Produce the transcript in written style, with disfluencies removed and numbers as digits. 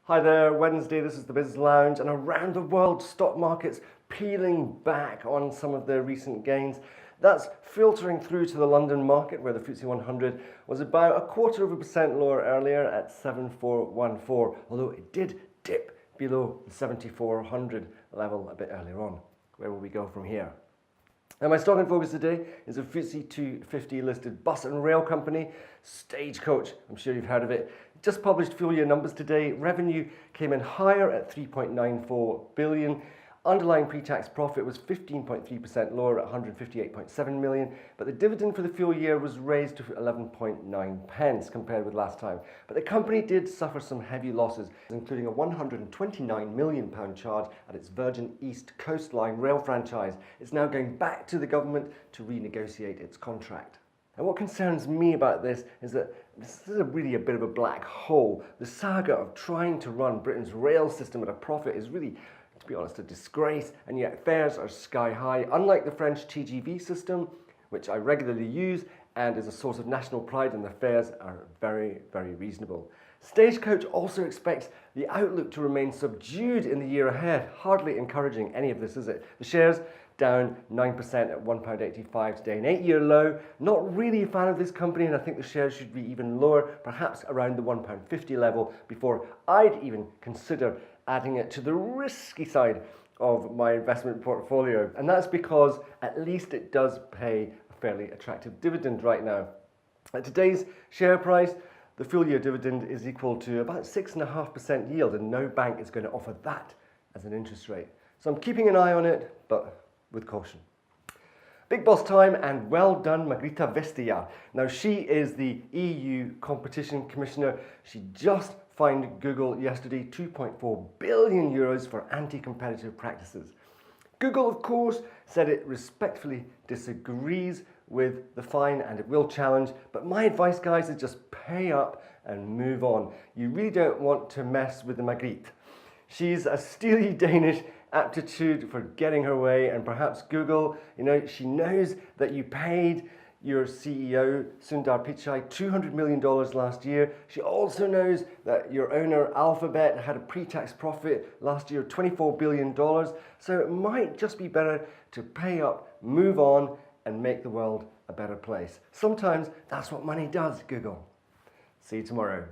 Hi there, Wednesday, this is the Biz Lounge, and around the world, stock markets peeling back on some of their recent gains. That's filtering through to the London market, where the FTSE 100 was about 0.25% lower earlier at 7414, although it did dip below the 7400 level a bit earlier on. Where will we go from here? Now, my stock in focus today is a FTSE 250 listed bus and rail company, Stagecoach. I'm sure you've heard of it. Just published full year numbers today. Revenue came in higher at 3.94 billion. Underlying pre-tax profit was 15.3% lower at 158.7 million, but the dividend for the full year was raised to 11.9 pence compared with last time. But the company did suffer some heavy losses, including a £129 million charge at its Virgin East Coastline rail franchise. It's now going back to the government to renegotiate its contract. And what concerns me about this is that this is really a bit of a black hole. The saga of trying to run Britain's rail system at a profit is really, to be honest, a disgrace, and yet fares are sky high. Unlike the French TGV system, which I regularly use and is a source of national pride, and the fares are very, very reasonable. Stagecoach also expects the outlook to remain subdued in the year ahead. Hardly encouraging any of this, is it? The shares down 9% at £1.85 today, an 8-year low. Not really a fan of this company, and I think the shares should be even lower, perhaps around the £1.50 level, before I'd even consider adding it to the risky side of my investment portfolio. And that's because at least it does pay a fairly attractive dividend right now. At today's share price, the full year dividend is equal to about 6.5% yield, and no bank is going to offer that as an interest rate. So I'm keeping an eye on it, but with caution. Big boss time, and well done Margherita Vestager. Now, she is the EU Competition Commissioner. She just fined Google yesterday €2.4 billion for anti-competitive practices. Google, of course, said it respectfully disagrees with the fine and it will challenge, but my advice, guys, is just pay up and move on. You really don't want to mess with the Margrethe. She's a steely Danish aptitude for getting her way, and perhaps Google, she knows that you paid your CEO, Sundar Pichai, $200 million last year. She also knows that your owner, Alphabet, had a pre-tax profit last year of $24 billion. So it might just be better to pay up, move on, and make the world a better place. Sometimes that's what money does, Google. See you tomorrow.